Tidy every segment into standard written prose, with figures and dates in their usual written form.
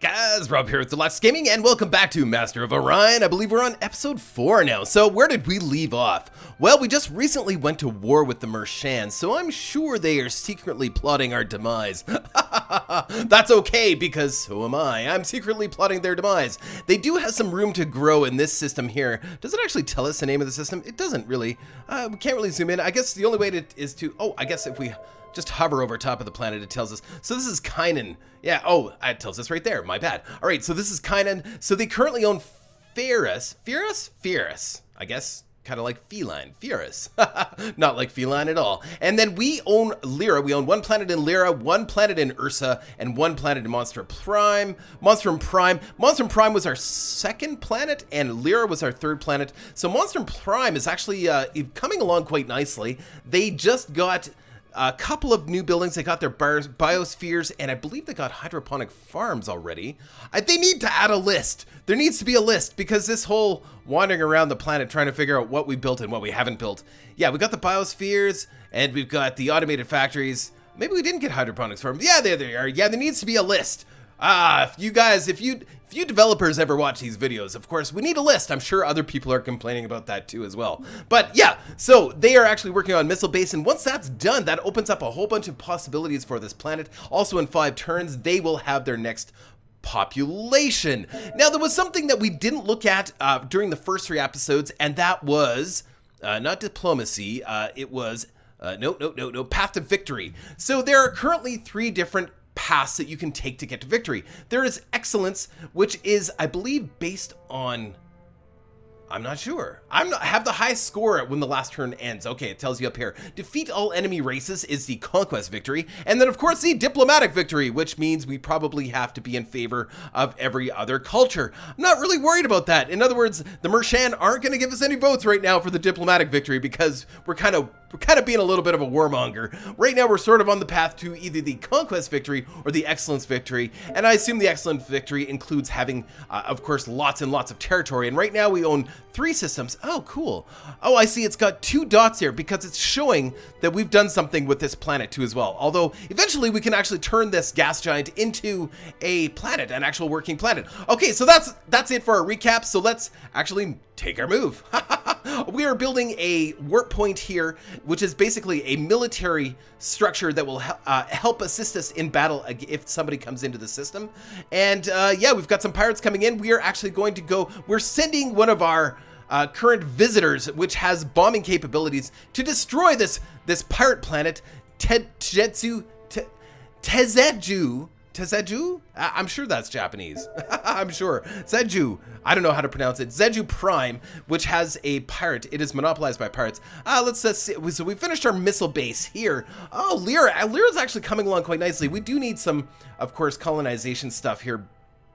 Guys, Rob here with Deluks Gaming, and welcome back to Master of Orion. I believe we're on episode 4 now. So where did we leave off? Well, we just recently went to war with the Mershans, so I'm sure they are secretly plotting our demise. That's okay, because so am I. I'm secretly plotting their demise. They do have some room to grow in this system here. Does it actually tell us the name of the system? It doesn't really. We can't really zoom in. I guess the only way is to... Oh, I guess if we... just hover over top of the planet, it tells us. So this is Kynan. Yeah, oh, it tells us right there. My bad. All right, so this is Kynan. So they currently own Ferris, I guess. Kind of like feline. Ferris. Not like feline at all. And then we own Lyra. We own one planet in Lyra, one planet in Ursa, and one planet in Monstrum Prime. Monstrum Prime was our second planet, and Lyra was our third planet. So Monstrum Prime is actually coming along quite nicely. They just got... a couple of new buildings. They got their biospheres, and I believe they got hydroponic farms already. They need to add a list. There needs to be a list, because this whole wandering around the planet trying to figure out what we built and what we haven't built. Yeah, we got the biospheres, and we've got the automated factories. Maybe we didn't get hydroponics farms. Yeah, there they are. Yeah, there needs to be a list. If you developers ever watch these videos, of course, we need a list. I'm sure other people are complaining about that too as well. But yeah, so they are actually working on Missile Base, and once that's done, that opens up a whole bunch of possibilities for this planet. Also in 5 turns, they will have their next population. Now, there was something that we didn't look at during the first 3 episodes, and that was not diplomacy. It was no, path to victory. So there are currently 3 different paths that you can take to get to victory. There is excellence, which is, I believe, based on... I'm not sure. I have the highest score when the last turn ends. Okay, it tells you up here. Defeat all enemy races is the conquest victory. And then, of course, the diplomatic victory, which means we probably have to be in favor of every other culture. I'm not really worried about that. In other words, the Mershan aren't going to give us any votes right now for the diplomatic victory, because we're kind of being a little bit of a warmonger. Right now, we're sort of on the path to either the conquest victory or the excellence victory. And I assume the excellence victory includes having, of course, lots and lots of territory. And right now, we own 3 systems. Oh, cool. Oh, I see. It's got 2 dots here because it's showing that we've done something with this planet too as well. Although eventually we can actually turn this gas giant into a planet, an actual working planet. Okay, so that's it for our recap. So let's actually take our move. We are building a warp point here, which is basically a military structure that will help assist us in battle if somebody comes into the system. And yeah, we've got some pirates coming in. We are actually going to go, we're sending one of our current visitors, which has bombing capabilities, to destroy this pirate planet, Tezeju. I'm sure that's Japanese. I'm sure. Zeju. I don't know how to pronounce it. Zeju Prime, which has a pirate. It is monopolized by pirates. Let's see. So we finished our missile base here. Oh, Lyra. Lyra's actually coming along quite nicely. We do need some, of course, colonization stuff here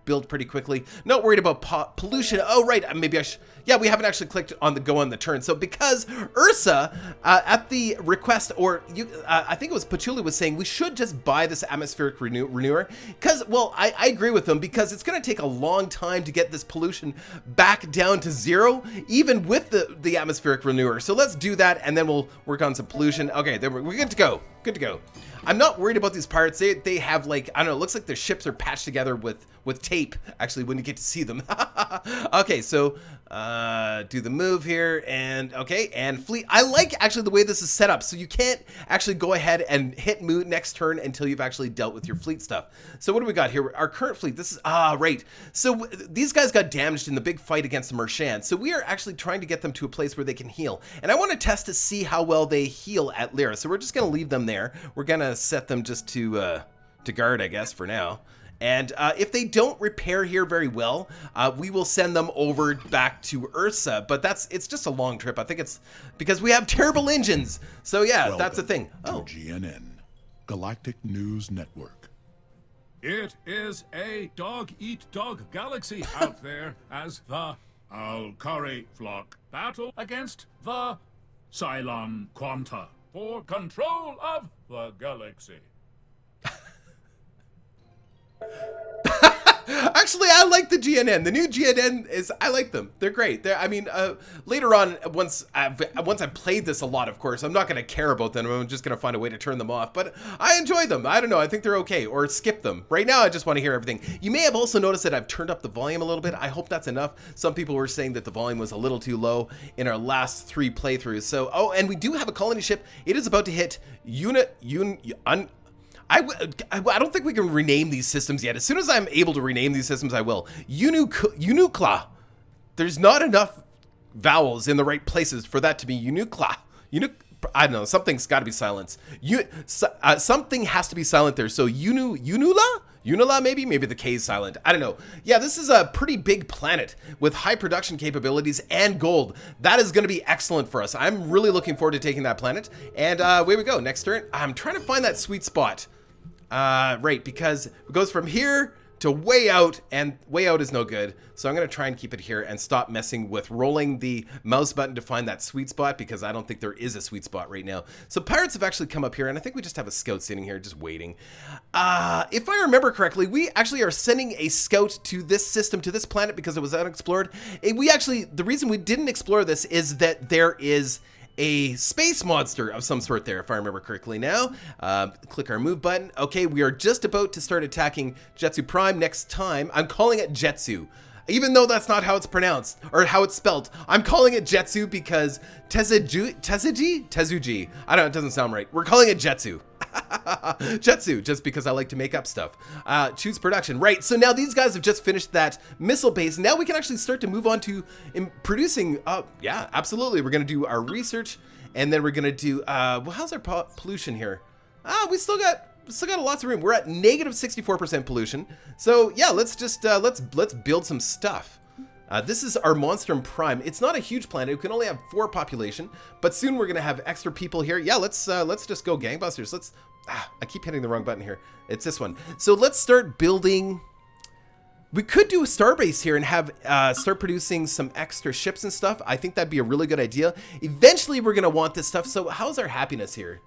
build pretty quickly. Not worried about pollution. Oh, right. Maybe I should. Yeah, we haven't actually clicked on the go on the turn. So because Ursa, at the request, or I think it was Patchouli was saying we should just buy this atmospheric renewer. Because, well, I agree with them, because it's going to take a long time to get this pollution back down to 0, even with the atmospheric renewer. So let's do that, and then we'll work on some pollution. Okay, then we're good to go. Good to go. I'm not worried about these pirates. They have, like, I don't know, it looks like their ships are patched together with tape, actually, when you get to see them. Okay, so do the move here, and okay, and fleet. I like actually the way this is set up, so you can't actually go ahead and hit move next turn until you've actually dealt with your fleet stuff. So what do we got here? Our current fleet, this is, right. So these guys got damaged in the big fight against the Mershan, so we are actually trying to get them to a place where they can heal. And I want to test to see how well they heal at Lyra, so we're just going to leave them there. We're going to set them just to guard, I guess, for now. And if they don't repair here very well, we will send them over back to Ursa. But it's just a long trip. I think it's because we have terrible engines. So yeah, Welcome that's the thing. Oh, GNN, Galactic News Network. It is a dog-eat-dog galaxy out there as the Alkari flock battle against the Cylon Quanta for control of the galaxy. Actually, I like the GNN. The new GNN I like them. They're great. I mean, later on, once I've played this a lot, of course, I'm not going to care about them. I'm just going to find a way to turn them off. But I enjoy them. I don't know. I think they're okay. Or skip them. Right now, I just want to hear everything. You may have also noticed that I've turned up the volume a little bit. I hope that's enough. Some people were saying that the volume was a little too low in our last 3 playthroughs. So, oh, and we do have a colony ship. It is about to hit I don't think we can rename these systems yet. As soon as I'm able to rename these systems, I will. Unukla. There's not enough vowels in the right places for that to be Unukla. I don't know. Something's got to be silenced. Something has to be silent there. So Unula? Unila, maybe the K is silent. I don't know. Yeah, this is a pretty big planet with high production capabilities and gold. That is going to be excellent for us. I'm really looking forward to taking that planet. And away we go. Next turn. I'm trying to find that sweet spot. Right, because it goes from here to way out, and way out is no good. So I'm going to try and keep it here and stop messing with rolling the mouse button to find that sweet spot, because I don't think there is a sweet spot right now. So pirates have actually come up here, and I think we just have a scout sitting here just waiting. If I remember correctly, we actually are sending a scout to this system, to this planet, because it was unexplored. The reason we didn't explore this is that there is a space monster of some sort there, if I remember correctly now. Click our move button. Okay, we are just about to start attacking Jetsu Prime next time. I'm calling it Jetsu. Even though that's not how it's pronounced, or how it's spelled. I'm calling it Jetsu because Tezuji? I don't know, it doesn't sound right. We're calling it Jetsu. Jetsu, just because I like to make up stuff. Choose production. Right, so now these guys have just finished that missile base. Now we can actually start to move on to producing. Yeah, absolutely. We're going to do our research, and then we're going to do, well, how's our pollution here? We still got lots of room. We're at negative 64% pollution. So yeah, let's just, let's build some stuff. This is our Monstrum Prime. It's not a huge planet. It can only have 4 population, but soon we're gonna have extra people here. Yeah, let's just go gangbusters. I keep hitting the wrong button here. It's this one. So let's start building. We could do a starbase here and have start producing some extra ships and stuff. I think that'd be a really good idea. Eventually, we're gonna want this stuff. So how's our happiness here?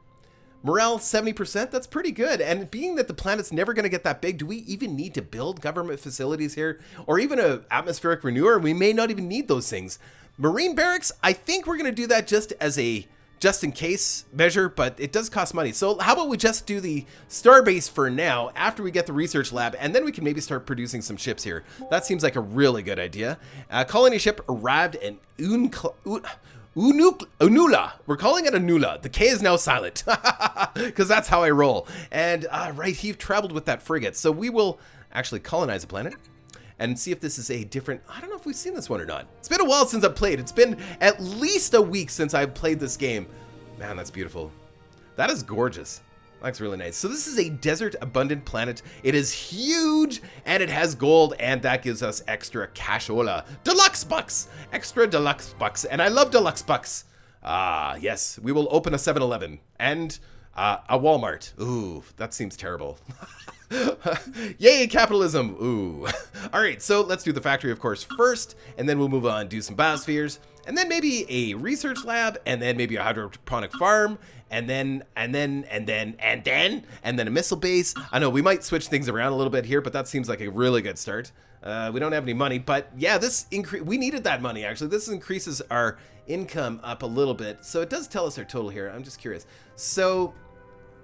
Morale 70%, that's pretty good. And being that the planet's never going to get that big, do we even need to build government facilities here? Or even an atmospheric renewer? We may not even need those things. Marine barracks, I think we're going to do that just as a just in case measure, but it does cost money. So how about we just do the starbase for now after we get the research lab, and then we can maybe start producing some ships here. That seems like a really good idea. Colony ship arrived in Unula. We're calling it Unula. The K is now silent because that's how I roll. And right, he traveled with that frigate. So we will actually colonize a planet and see if this is a different. I don't know if we've seen this one or not. It's been a while since I've played. It's been at least a week since I've played this game. Man, that's beautiful. That is gorgeous. That's really nice. So this is a desert abundant planet. It is huge and it has gold, and that gives us extra cashola. Deluxe bucks! Extra deluxe bucks. And I love deluxe bucks. Yes, we will open a 7-Eleven and a Walmart. Ooh, that seems terrible. Yay, capitalism. Ooh. All right, so let's do the factory, of course, first, and then we'll move on, do some biospheres, and then maybe a research lab, and then maybe a hydroponic farm, and then a missile base. I know we might switch things around a little bit here, but that seems like a really good start. We don't have any money, but yeah, we needed that money, actually. This increases our income up a little bit, so it does tell us our total here. I'm just curious. So,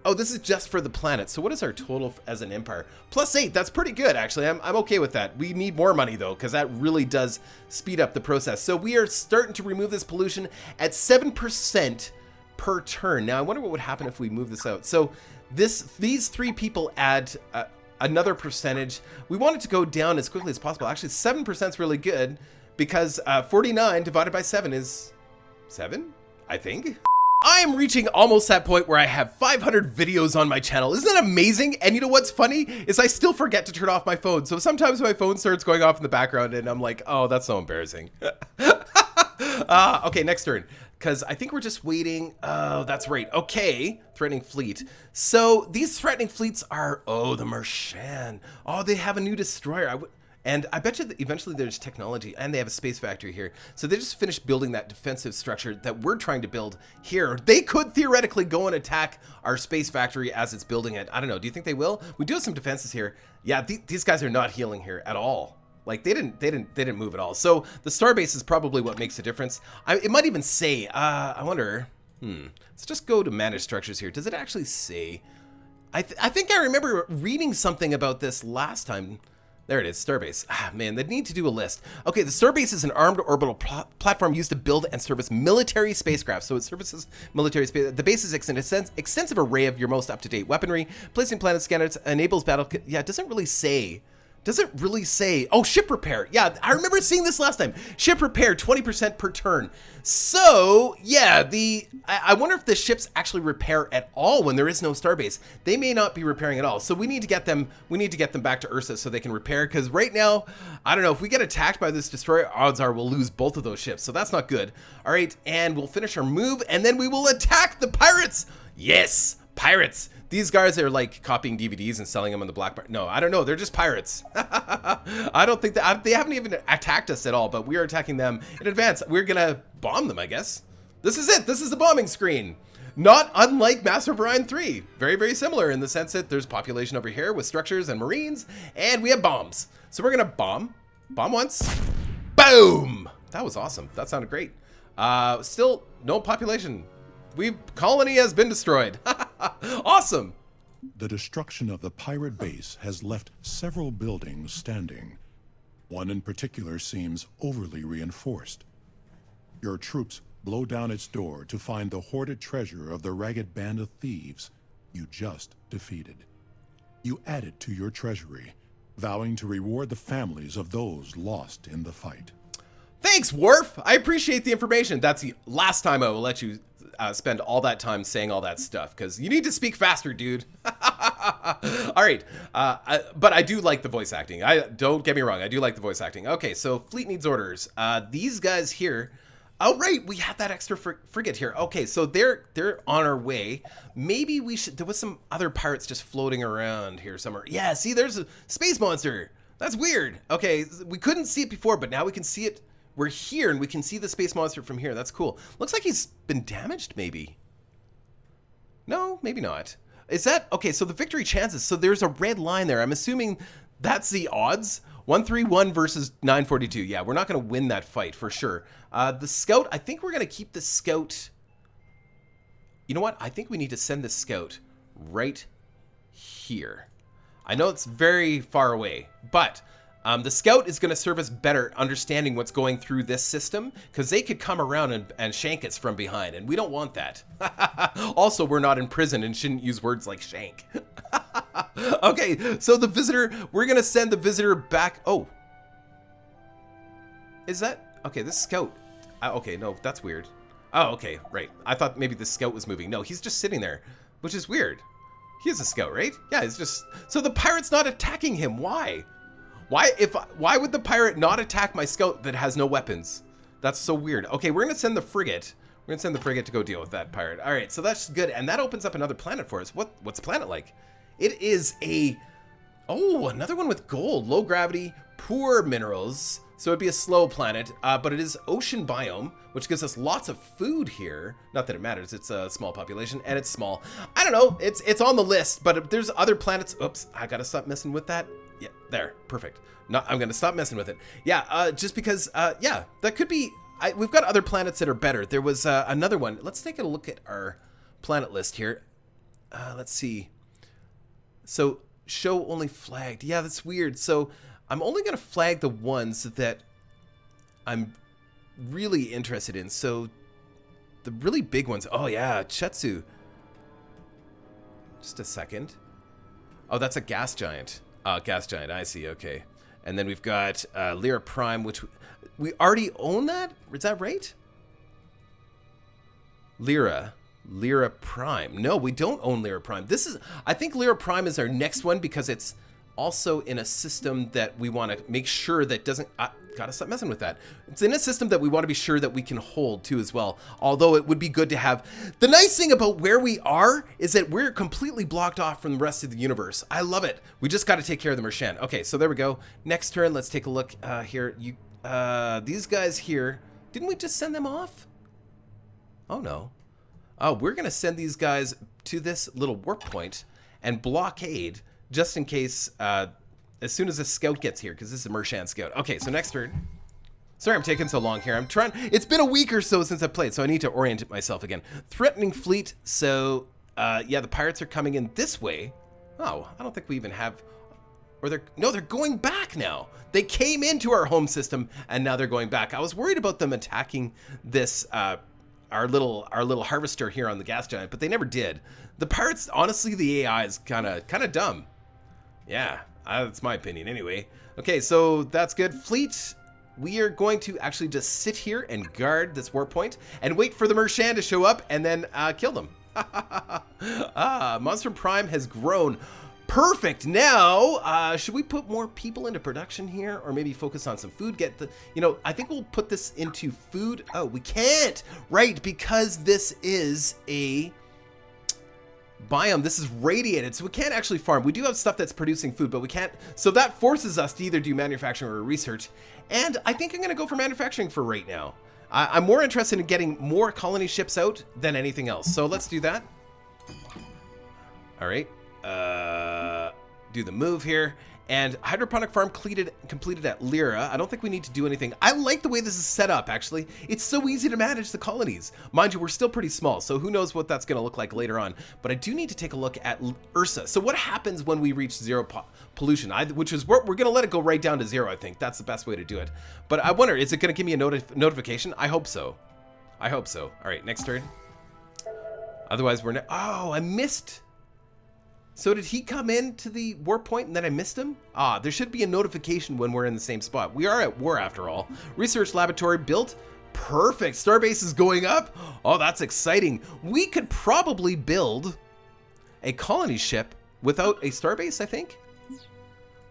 oh, this is just for the planet. So what is our total as an empire? +8, that's pretty good, actually. I'm okay with that. We need more money, though, because that really does speed up the process. So we are starting to remove this pollution at 7% per turn. Now, I wonder what would happen if we move this out. So these 3 people add another percentage. We want it to go down as quickly as possible. Actually, 7% is really good because 49 divided by 7 is 7, I think. I am reaching almost that point where I have 500 videos on my channel. Isn't that amazing? And you know what's funny is I still forget to turn off my phone. So sometimes my phone starts going off in the background and I'm like, oh, that's so embarrassing. Okay, next turn. Because I think we're just waiting. Oh, that's right. Okay, threatening fleet. So these threatening fleets are, oh, the Mershan. Oh, they have a new destroyer. And I bet you that eventually there's technology, and they have a space factory here. So they just finished building that defensive structure that we're trying to build here. They could theoretically go and attack our space factory as it's building it. I don't know. Do you think they will? We do have some defenses here. Yeah, these guys are not healing here at all. Like they didn't move at all. So the starbase is probably what makes the difference. It might even say, I wonder. Let's just go to manage structures here. Does it actually say? I think I remember reading something about this last time. There it is, Starbase. Ah, man, they need to do a list. Okay, the Starbase is an armed orbital platform used to build and service military spacecraft. So it services military space. The base is an extensive array of your most up-to-date weaponry. Placing planet scanners enables battle. Yeah, it doesn't really say. Does it really say? Oh, ship repair. Yeah, I remember seeing this last time. Ship repair, 20% per turn. So, yeah, I wonder if the ships actually repair at all when there is no starbase. They may not be repairing at all. So we need to get them back to Ursa so they can repair, because right now, I don't know, if we get attacked by this destroyer, odds are we'll lose both of those ships. So that's not good. All right, and we'll finish our move, and then we will attack the pirates. Yes, pirates. These guys are like copying DVDs and selling them on the black market. No, I don't know. They're just pirates. I don't think that they haven't even attacked us at all, but we are attacking them in advance. We're going to bomb them, I guess. This is it. This is the bombing screen. Not unlike Master of Orion 3. Very, very similar in the sense that there's population over here with structures and marines, and we have bombs. So we're going to bomb once. Boom. That was awesome. That sounded great. Still no population. Colony has been destroyed. Awesome. The destruction of the pirate base has left several buildings standing. One in particular seems overly reinforced. Your troops blow down its door to find the hoarded treasure of the ragged band of thieves you just defeated. You add it to your treasury, vowing to reward the families of those lost in the fight. Thanks, Worf. I appreciate the information. That's the last time I will let you spend all that time saying all that stuff, because you need to speak faster, dude. All right, but I do like the voice acting. Don't get me wrong, I do like the voice acting. Okay, so fleet needs orders. These guys here. Oh right, we had that extra frigate here. Okay, so they're on our way. Maybe we should. There was some other pirates just floating around here somewhere. Yeah, see, there's a space monster. That's weird. Okay, we couldn't see it before, but now we can see it. We're here and we can see the space monster from here. That's cool. Looks like he's been damaged, maybe. No, maybe not. Is that... Okay, so the victory chances. So there's a red line there. I'm assuming that's the odds. 131 versus 942. Yeah, we're not going to win that fight for sure. The scout, I think we're going to keep the scout... You know what? I think we need to send the scout right here. I know it's very far away, but... the scout is going to serve us better understanding what's going through this system, because they could come around and shank us from behind, and we don't want that. Also, we're not in prison and shouldn't use words like shank. Okay, so the visitor, we're going to send the visitor back. Oh. Is that? Okay, this scout. Okay, no, that's weird. Oh, okay, right. I thought maybe the scout was moving. No, he's just sitting there, which is weird. He is a scout, right? Yeah, it's just... So the pirate's not attacking him. Why? Why would the pirate not attack my scout that has no weapons? That's so weird. Okay, we're gonna send the frigate. We're gonna send the frigate to go deal with that pirate. All right, so that's good, and that opens up another planet for us. What's the planet like? It is another one with gold, low gravity, poor minerals. So it'd be a slow planet, but it is ocean biome, which gives us lots of food here. Not that it matters. It's a small population, and it's small. I don't know. It's on the list, but there's other planets. Oops, I gotta stop messing with that. Yeah, there, perfect. I'm gonna stop messing with it. Yeah, just because, yeah, that could be, we've got other planets that are better. There was another one. Let's take a look at our planet list here. Let's see. So, show only flagged. Yeah, that's weird. So, I'm only gonna flag the ones that I'm really interested in. So, the really big ones. Oh yeah, Chetsu. Just a second. Oh, that's a gas giant. Gas giant, I see, okay. And then we've got Lyra Prime, which we already own that? Is that right? Lyra Prime. No, we don't own Lyra Prime. I think Lyra Prime is our next one because it's also in a system that we want to make sure that doesn't... gotta stop messing with that. It's in a system that we want to be sure that we can hold too as well. Although it would be good to have. The nice thing about where we are is that we're completely blocked off from the rest of the universe. I love it. We just got to take care of the Mershan. Okay, so there we go. Next turn, let's take a look here. These guys here, didn't we just send them off? Oh no. Oh, we're gonna send these guys to this little warp point and blockade just in case. As soon as a scout gets here, because this is a Mershan scout. Okay, so next turn. Sorry I'm taking so long here. I'm trying. It's been a week or so since I played, so I need to orient myself again. Threatening fleet. So, yeah, the pirates are coming in this way. Oh, I don't think we even have. Or they're going back now. They came into our home system and now they're going back. I was worried about them attacking this our little harvester here on the gas giant, but they never did. The pirates, honestly, the AI is kind of dumb. Yeah. That's my opinion anyway. Okay, so that's good. Fleet, we are going to actually just sit here and guard this warp point and wait for the Mershan to show up and then kill them. Monster Prime has grown. Perfect. Now, should we put more people into production here or maybe focus on some food? I think we'll put this into food. Oh, we can't. Right, because this is a biome. This is radiated, so we can't actually farm. We do have stuff that's producing food, but we can't. So that forces us to either do manufacturing or research. And I think I'm going to go for manufacturing for right now. I'm more interested in getting more colony ships out than anything else. So let's do that. All right. Do the move here. And hydroponic farm completed at Lyra. I don't think we need to do anything. I like the way this is set up, actually. It's so easy to manage the colonies. Mind you, we're still pretty small, so who knows what that's going to look like later on. But I do need to take a look at Ursa. So what happens when we reach zero pollution? Which is we're going to let it go right down to zero, I think. That's the best way to do it. But I wonder, is it going to give me a notification? I hope so. I hope so. All right, next turn. Otherwise, oh, I missed. So did he come into the warp point and then I missed him? Ah, there should be a notification when we're in the same spot. We are at war after all. Research laboratory built. Perfect. Starbase is going up. Oh, that's exciting. We could probably build a colony ship without a starbase, I think. Let's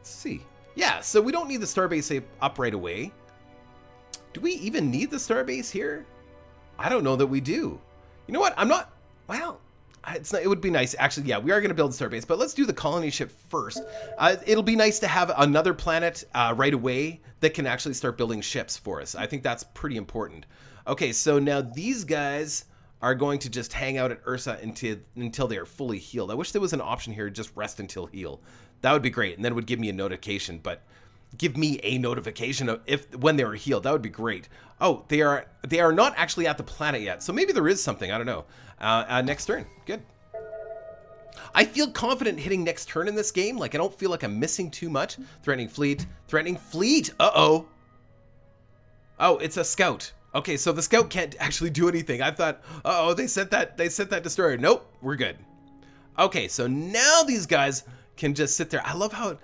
see. Yeah, so we don't need the starbase up right away. Do we even need the starbase here? I don't know that we do. You know what? Well, it would be nice. Actually, yeah, we are going to build a starbase, but let's do the colony ship first. It'll be nice to have another planet right away that can actually start building ships for us. I think that's pretty important. Okay, so now these guys are going to just hang out at Ursa until they are fully healed. I wish there was an option here, just rest until heal. That would be great, and then it would give me a notification, but give me a notification of when they were healed. That would be great. Oh, they are not actually at the planet yet, so maybe there is something. I don't know. Next turn. Good. I feel confident hitting next turn in this game. Like, I don't feel like I'm missing too much. Threatening fleet. Threatening fleet. Uh-oh. Oh, it's a scout. Okay, so the scout can't actually do anything. I thought, uh-oh, they sent that destroyer. Nope, we're good. Okay, so now these guys can just sit there. I love how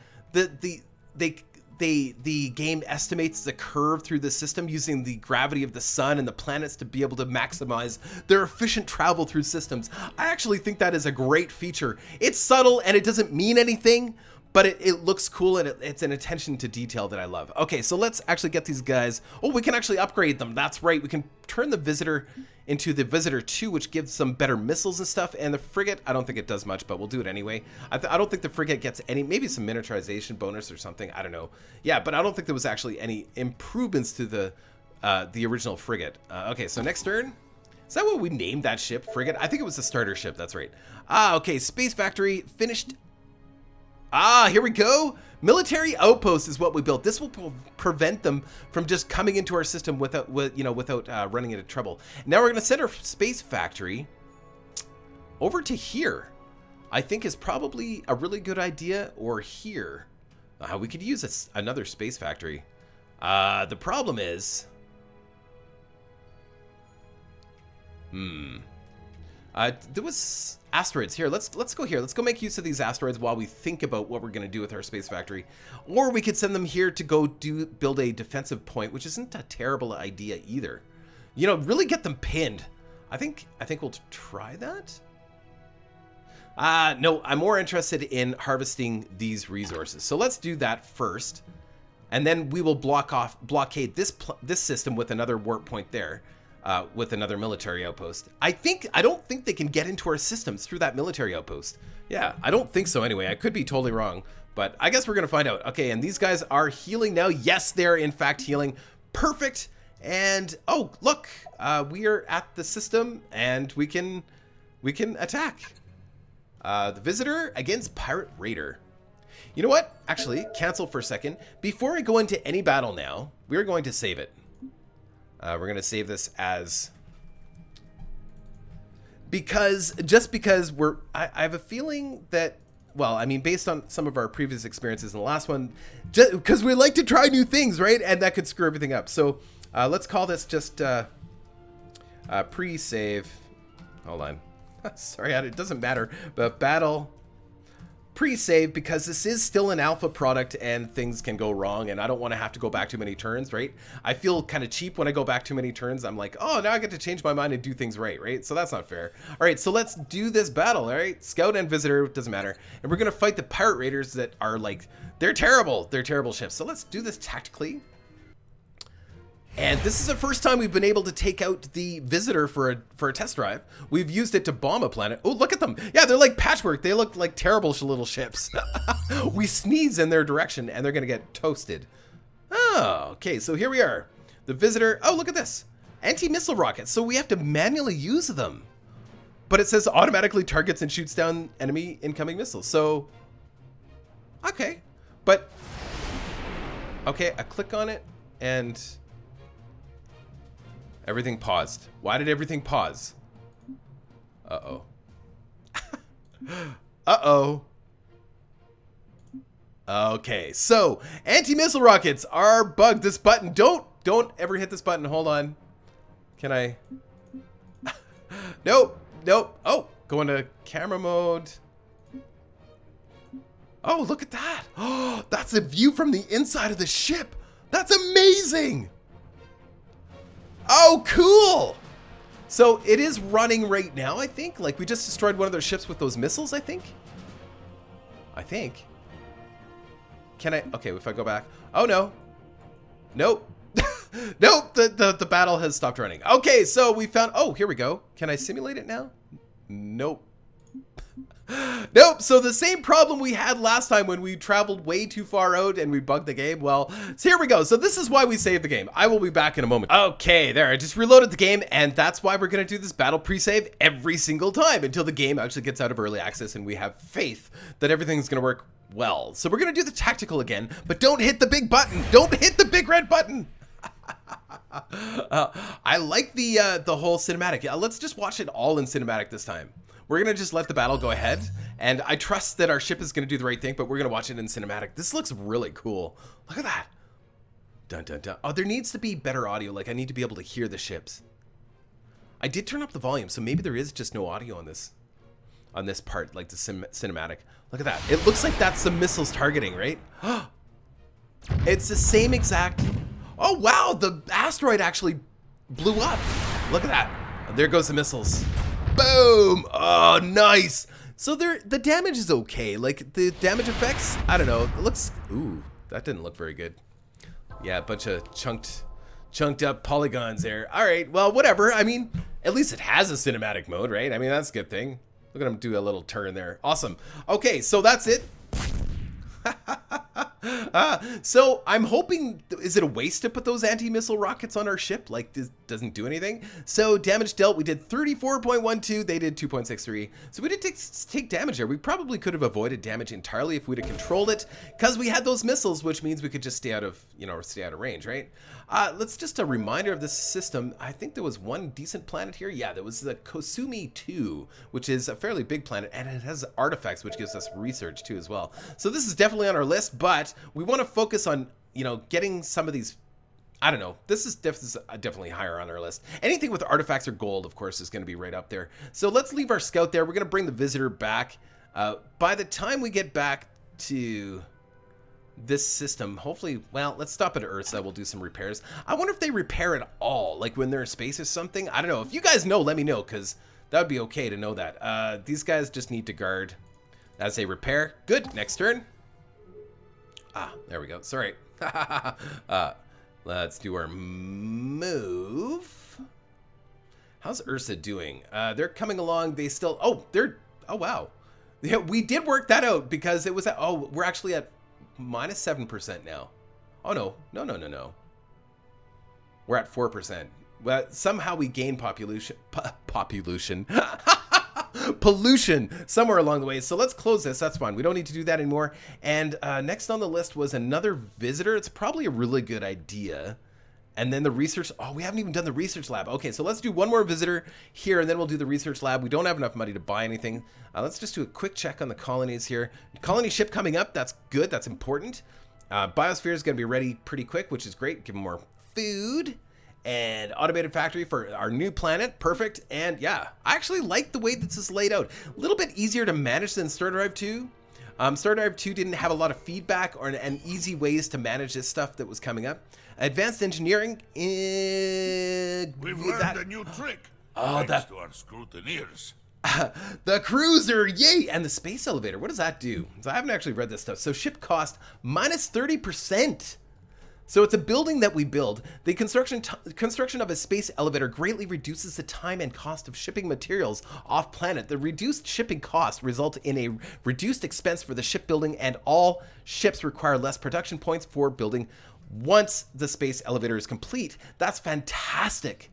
the game estimates the curve through the system using the gravity of the sun and the planets to be able to maximize their efficient travel through systems. I actually think that is a great feature. It's subtle and it doesn't mean anything, but it looks cool and it's an attention to detail that I love. Okay, so let's actually get these guys. Oh, we can actually upgrade them. That's right. We can turn the Visitor into the Visitor 2, which gives some better missiles and stuff. And the Frigate, I don't think it does much, but we'll do it anyway. I don't think the Frigate gets maybe some miniaturization bonus or something. I don't know. Yeah, but I don't think there was actually any improvements to the original Frigate. Okay, so next turn. Is that what we named that ship? Frigate? I think it was the starter ship. That's right. Okay, Space Factory finished. Here we go. Military outpost is what we built. This will prevent them from just coming into our system without running into trouble. Now we're going to send our space factory over to here. I think is probably a really good idea, or here. We could use another space factory. The problem is, there was asteroids here. Let's go here. Let's go make use of these asteroids while we think about what we're going to do with our space factory. Or we could send them here to go build a defensive point, which isn't a terrible idea either. You know, really get them pinned. I think we'll try that. No, I'm more interested in harvesting these resources. So let's do that first. And then we will blockade this system with another warp point there, with another military outpost. I don't think they can get into our systems through that military outpost. Yeah, I don't think so anyway. I could be totally wrong, but I guess we're gonna find out. Okay, and these guys are healing now. Yes, they're in fact healing. Perfect. And oh, look, we are at the system, and we can attack. The visitor against Pirate Raider. You know what? Actually, cancel for a second. Before I go into any battle now, we're going to save it. We're going to save this as... because I have a feeling that, well, I mean, based on some of our previous experiences in the last one, just because we like to try new things, right? And that could screw everything up. So let's call this just pre-save. Hold on. Sorry, it doesn't matter. But battle pre-save, because this is still an alpha product and things can go wrong, and I don't want to have to go back too many turns, right? I feel kind of cheap when I go back too many turns. I'm like, oh, now I get to change my mind and do things right? So that's not fair. All right, so let's do this battle, all right? Scout and visitor, doesn't matter. And we're going to fight the pirate raiders that are like, they're terrible. They're terrible ships. So let's do this tactically. And this is the first time we've been able to take out the visitor for a test drive. We've used it to bomb a planet. Oh, look at them. Yeah, they're like patchwork. They look like terrible little ships. We sneeze in their direction and they're going to get toasted. Oh, okay. So here we are. The visitor. Oh, look at this. Anti-missile rockets. So we have to manually use them. But it says automatically targets and shoots down enemy incoming missiles. So, okay. But, okay, I click on it and... everything paused. Why did everything pause? Uh-oh. Uh-oh. Okay, so anti-missile rockets are bugged. This button, don't ever hit this button. Hold on. Can I? Nope. Oh, go into camera mode. Oh, look at that. Oh, that's a view from the inside of the ship. That's amazing. Oh, cool! So it is running right now, I think. Like, we just destroyed one of their ships with those missiles, I think. Can I? Okay, if I go back. Oh, no. Nope. Nope, the battle has stopped running. Okay, so we found... oh, here we go. Can I simulate it now? Nope. Nope, so the same problem we had last time when we traveled way too far out and we bugged the game. Well, so here we go. So this is why we saved the game. I will be back in a moment. Okay, there, I just reloaded the game, and that's why we're gonna do this battle pre-save every single time until the game actually gets out of early access and we have faith that everything's gonna work well. So we're gonna do the tactical again, but don't hit the big button. Don't hit the big red button. I like the whole cinematic. Let's just watch it all in cinematic this time. We're going to just let the battle go ahead, and I trust that our ship is going to do the right thing, but we're going to watch it in cinematic. This looks really cool. Look at that. Dun, dun, dun. Oh, there needs to be better audio. Like, I need to be able to hear the ships. I did turn up the volume, so maybe there is just no audio on this part, like the cinematic. Look at that. It looks like that's the missiles targeting, right? It's the same exact... oh, wow. The asteroid actually blew up. Look at that. There goes the missiles. Boom! Oh, nice! So the damage is okay. Like, the damage effects, I don't know. It looks... ooh, that didn't look very good. Yeah, a bunch of chunked up polygons there. All right, well, whatever. I mean, at least it has a cinematic mode, right? I mean, that's a good thing. Look at him do a little turn there. Awesome. Okay, so that's it. So I'm hoping, is it a waste to put those anti-missile rockets on our ship? Like, this doesn't do anything. So damage dealt, we did 34.12, they did 2.63. So we did take damage there. We probably could have avoided damage entirely if we'd have controlled it, because we had those missiles, which means we could just stay out of, stay out of range, right? Let's just a reminder of this system. I think there was one decent planet here. Yeah, there was the Kosumi 2, which is a fairly big planet, and it has artifacts, which gives us research too as well. So this is definitely on our list, but we want to focus on, getting some of these. I don't know. This is definitely higher on our list. Anything with artifacts or gold, of course, is going to be right up there. So let's leave our scout there. We're going to bring the visitor back. By the time we get back to this system, hopefully, well, let's stop at Earth, so we'll do some repairs. I wonder if they repair at all, like when they're in space or something. I don't know. If you guys know, let me know, because that would be okay to know that. These guys just need to guard as they repair. Good. Next turn. Ah, there we go. Sorry. Let's do our move. How's Ursa doing? They're coming along. They still... Oh, they're... Oh, wow. Yeah, we did work that out because it was... Oh, we're actually at minus 7% now. Oh, no. No. We're at 4%. Well, somehow we gain population. Pollution somewhere along the way. So let's close this. That's fine. We don't need to do that anymore. And next on the list was another visitor. It's probably a really good idea. And then the research. Oh, we haven't even done the research lab. Okay, so let's do one more visitor here, and then we'll do the research lab. We don't have enough money to buy anything. Let's just do a quick check on the colonies here. Colony ship coming up. That's good. That's important. Biosphere is going to be ready pretty quick, which is great. Give them more food. And automated factory for our new planet. Perfect. And yeah, I actually like the way this is laid out. A little bit easier to manage than Star Drive 2. Star Drive 2 didn't have a lot of feedback and easy ways to manage this stuff that was coming up. Advanced engineering. We've learned a new trick. Thanks to our scrutineers. The cruiser, yay! And the space elevator. What does that do? So I haven't actually read this stuff. So ship cost minus 30%. So it's a building that we build. The construction of a space elevator greatly reduces the time and cost of shipping materials off planet. The reduced shipping costs result in a reduced expense for the shipbuilding, and all ships require less production points for building once the space elevator is complete. That's fantastic.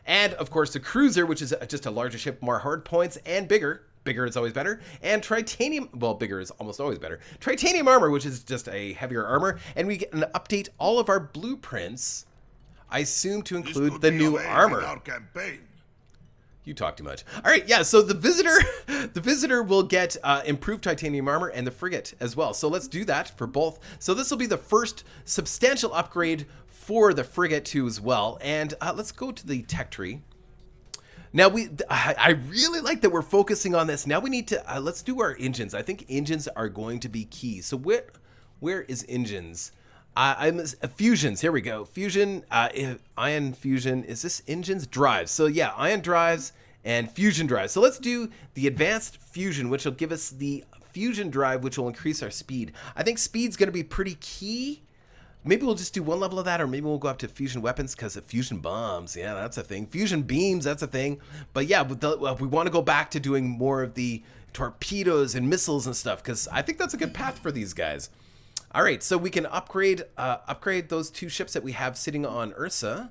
And of course the cruiser, which is just a larger ship, more hard points and bigger. Bigger is always better. And titanium, well, bigger is almost always better. Titanium armor, which is just a heavier armor. And we get an update all of our blueprints, I assume, to include the new armor. Our campaign. You talk too much. All right, yeah, so the visitor will get improved titanium armor, and the frigate as well. So let's do that for both. So this will be the first substantial upgrade for the frigate too as well. And let's go to the tech tree. Now I really like that we're focusing on this. Now we need to, let's do our engines. I think engines are going to be key. So where is engines? Fusions, here we go. Fusion, ion fusion, is this engines? Drives. So yeah, ion drives and fusion drives. So let's do the advanced fusion, which will give us the fusion drive, which will increase our speed. I think speed's gonna be pretty key. Maybe we'll just do one level of that, or maybe we'll go up to fusion weapons, because of fusion bombs, yeah, that's a thing. Fusion beams, that's a thing. But yeah, we want to go back to doing more of the torpedoes and missiles and stuff, because I think that's a good path for these guys. All right, so we can upgrade those two ships that we have sitting on Ursa,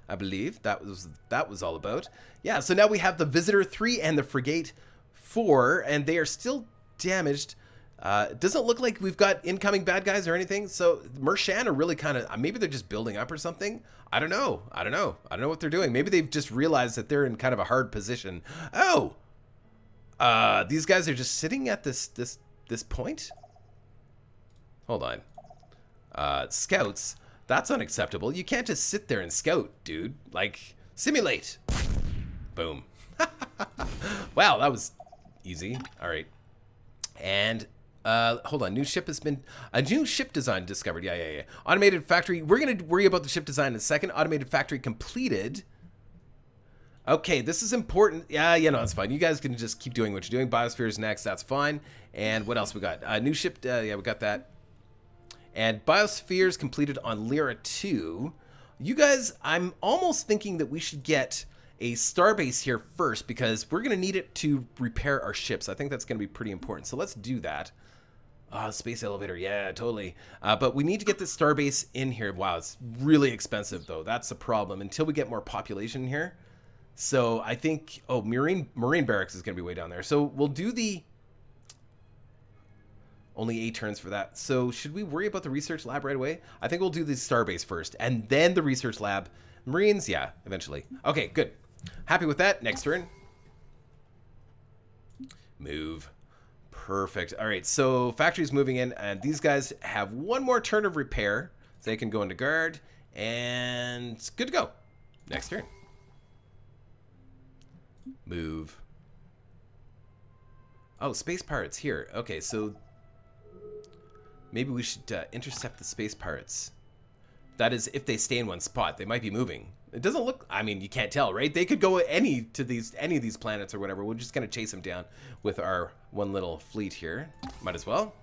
I believe that was all about. Yeah, so now we have the Visitor 3 and the Frigate 4, and they are still damaged. It doesn't look like we've got incoming bad guys or anything. So Mershan are really kind of, maybe they're just building up or something. I don't know what they're doing. Maybe they've just realized that they're in kind of a hard position. Oh, these guys are just sitting at this point. Hold on. Scouts, that's unacceptable. You can't just sit there and scout, dude. Like, simulate. Boom. Wow, that was easy. All right. And hold on, a new ship design discovered. Yeah. Automated factory. We're gonna worry about the ship design in a second. Automated factory completed. Okay, this is important. Yeah, it's fine. You guys can just keep doing what you're doing. Biosphere is next. That's fine. And what else we got? New ship. Yeah, we got that. And Biosphere is completed on Lyra 2. You guys, I'm almost thinking that we should get a starbase here first, because we're going to need it to repair our ships. I think that's going to be pretty important. So let's do that. Space elevator. Yeah, totally. But we need to get this starbase in here. Wow, it's really expensive though. That's the problem until we get more population here. So I think, Marine barracks is going to be way down there. So we'll do the only 8 turns for that. So should we worry about the research lab right away? I think we'll do the starbase first and then the research lab. Marines, yeah, eventually. Okay, good. Happy with that. Next turn. Move. Perfect. All right, so factory's moving in, and these guys have one more turn of repair. So they can go into guard, and it's good to go. Next turn. Move. Oh, space pirates here. Okay, so maybe we should intercept the space pirates. That is, if they stay in one spot, they might be moving. It doesn't look, you can't tell, right? They could go any of these planets or whatever. We're just going to chase them down with our one little fleet here. Might as well.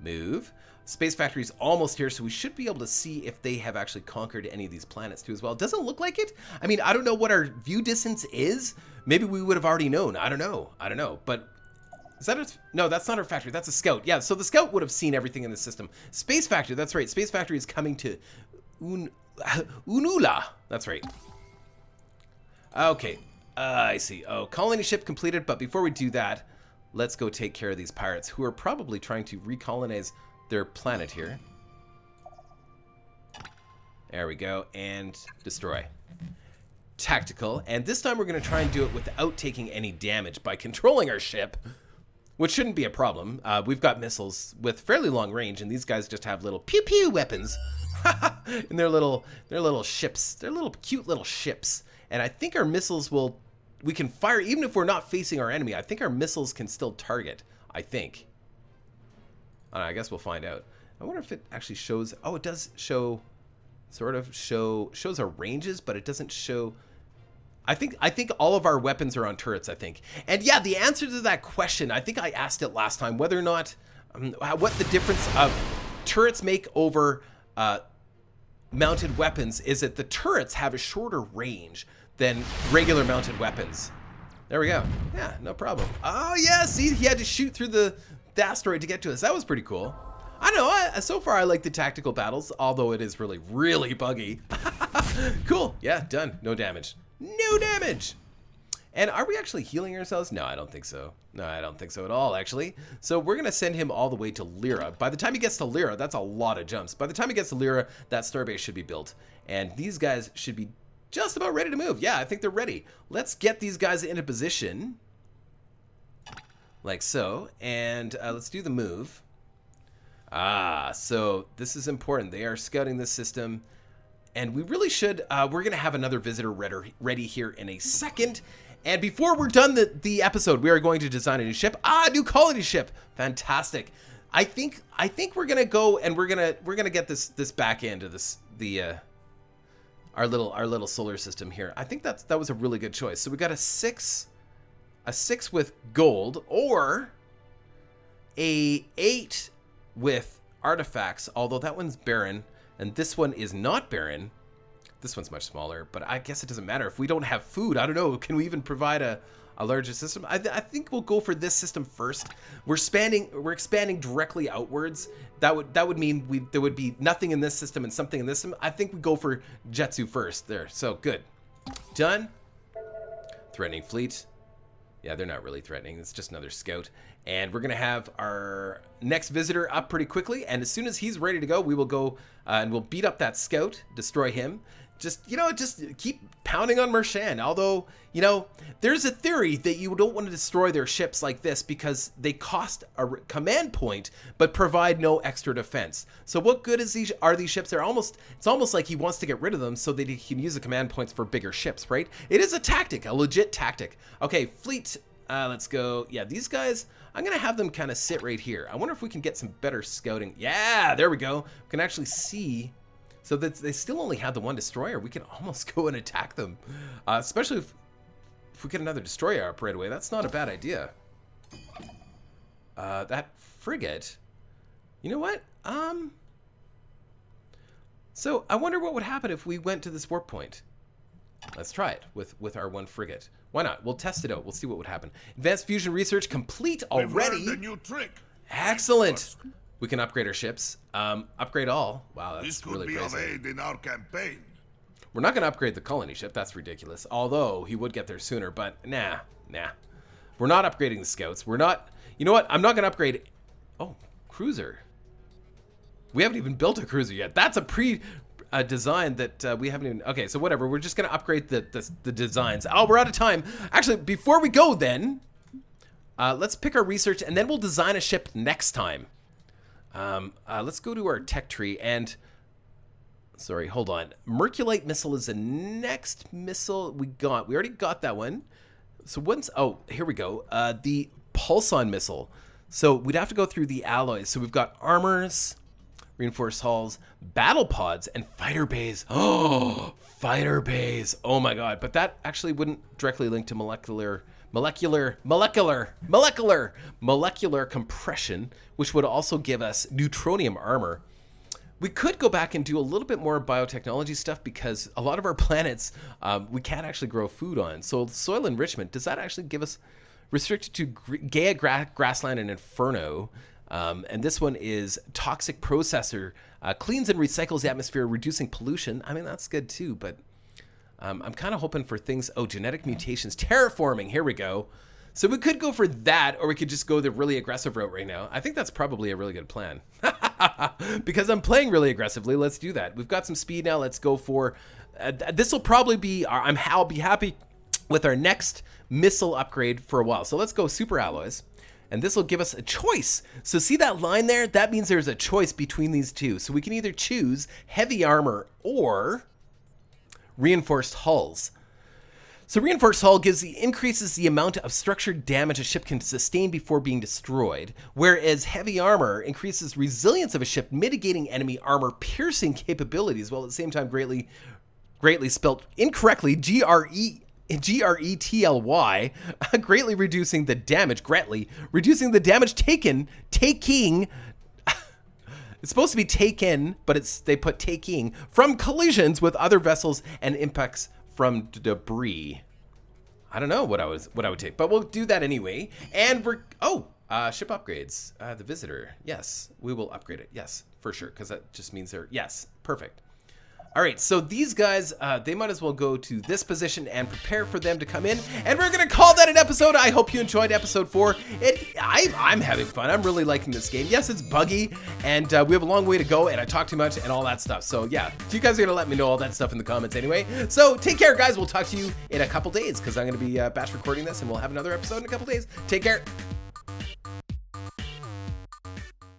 Move. Space Factory's almost here, so we should be able to see if they have actually conquered any of these planets too as well. Doesn't look like it. I mean, I don't know what our view distance is. Maybe we would have already known. I don't know. But is that a... No, that's not our factory. That's a scout. Yeah, so the scout would have seen everything in the system. Space Factory, that's right. Space Factory is coming to Unula. That's right. Okay. I see. Oh, colony ship completed. But before we do that, let's go take care of these pirates who are probably trying to recolonize their planet here. There we go. And destroy. Tactical. And this time we're going to try and do it without taking any damage by controlling our ship, which shouldn't be a problem. We've got missiles with fairly long range, and these guys just have little pew-pew weapons. And they're little ships. They're little cute little ships. And I think our missiles will... We can fire, even if we're not facing our enemy. I think our missiles can still target. I think. I guess we'll find out. I wonder if it actually shows... Oh, it does show... Sort of shows our ranges, but it doesn't show... I think all of our weapons are on turrets, I think. And yeah, the answer to that question, I think I asked it last time, whether or not... what the difference of turrets make over mounted weapons is that the turrets have a shorter range than regular mounted weapons. There we go. Yeah, no problem. Oh yeah, see, he had to shoot through the asteroid to get to us. That was pretty cool. I know, so far I like the tactical battles, although it is really, really buggy. Cool, yeah, done. No damage. No damage! And are we actually healing ourselves? No, I don't think so. No, I don't think so at all, actually. So we're going to send him all the way to Lyra. By the time he gets to Lyra, that's a lot of jumps. By the time he gets to Lyra, that starbase should be built. And these guys should be just about ready to move. Yeah, I think they're ready. Let's get these guys into position. Like so. And let's do the move. So this is important. They are scouting this system. And we really should, we're going to have another visitor ready here in a second. And before we're done the episode, we are going to design a new ship. New colony ship. Fantastic. I think we're going to go and we're going to get this back into our little solar system here. I think that was a really good choice. So we got a 6 with gold, or a 8 with artifacts, although that one's barren. And this one is not barren. This one's much smaller, but I guess it doesn't matter. If we don't have food, I don't know, can we even provide a larger system? I think we'll go for this system first. We're expanding directly outwards. That would mean there would be nothing in this system and something in this system. I think we go for Jetsu first. There, so good. Done. Threatening fleet. Yeah, they're not really threatening. It's just another scout. And we're going to have our next visitor up pretty quickly. And as soon as he's ready to go, we will go and we'll beat up that scout, destroy him. Just keep pounding on Mershan. Although, there's a theory that you don't want to destroy their ships like this because they cost a command point, but provide no extra defense. So what good are these ships? It's almost like he wants to get rid of them so that he can use the command points for bigger ships, right? It is a tactic, a legit tactic. Okay, fleet. Let's go. Yeah, these guys, I'm going to have them kind of sit right here. I wonder if we can get some better scouting. Yeah, there we go. We can actually see. So that they still only had the one destroyer. We can almost go and attack them. Especially if we get another destroyer up right away. That's not a bad idea. That frigate. You know what? So I wonder what would happen if we went to this warp point. Let's try it with our one frigate. Why not? We'll test it out. We'll see what would happen. Advanced fusion research complete already. We've learned a new trick. Excellent. We can upgrade our ships. Upgrade all. Wow, that's really crazy. This could be of aid in our campaign. We're not going to upgrade the colony ship. That's ridiculous. Although he would get there sooner, but nah. We're not upgrading the scouts. We're not. You know what? I'm not going to upgrade. Oh, cruiser. We haven't even built a cruiser yet. That's a design that we haven't even. Okay, so whatever. We're just going to upgrade the designs. Oh, we're out of time. Actually, before we go, then, let's pick our research, and then we'll design a ship next time. Let's go to our tech tree and, sorry, hold on. Merculite missile is the next missile we got. We already got that one. So oh, here we go. The Pulsar missile. So we'd have to go through the alloys. So we've got armors, reinforced hulls, battle pods, and fighter bays. Oh, fighter bays. Oh my God. But that actually wouldn't directly link to molecular molecular compression, which would also give us neutronium armor. We could go back and do a little bit more biotechnology stuff because a lot of our planets we can't actually grow food on. So soil enrichment, does that actually give us restricted to Gaia, Grassland, and Inferno? And this one is toxic processor, cleans and recycles the atmosphere, reducing pollution. I mean, that's good too, but I'm kind of hoping for things. Oh, genetic mutations, terraforming. Here we go. So we could go for that, or we could just go the really aggressive route right now. I think that's probably a really good plan. Because I'm playing really aggressively, let's do that. We've got some speed now. Let's go for, this will probably be, I'll be happy with our next missile upgrade for a while. So let's go super alloys. And this will give us a choice. So see that line there? That means there's a choice between these two. So we can either choose heavy armor or reinforced hulls. So reinforced hull increases the amount of structured damage a ship can sustain before being destroyed, whereas heavy armor increases resilience of a ship, mitigating enemy armor piercing capabilities, while at the same time greatly spelled incorrectly, G-R-E-T-L-Y, greatly reducing the damage, reducing the damage taking, it's supposed to be taken, but they put taking, from collisions with other vessels and impacts from debris. I don't know what I would take, but we'll do that anyway. And ship upgrades. The visitor, yes, we will upgrade it, yes, for sure, because that just means yes, perfect. All right, so these guys, they might as well go to this position and prepare for them to come in. And we're gonna call that an episode. I hope you enjoyed episode 4. I'm having fun. I'm really liking this game. Yes, it's buggy, and we have a long way to go, and I talk too much and all that stuff. So yeah, you guys are gonna let me know all that stuff in the comments anyway. So take care, guys. We'll talk to you in a couple days because I'm gonna be batch recording this, and we'll have another episode in a couple days. Take care.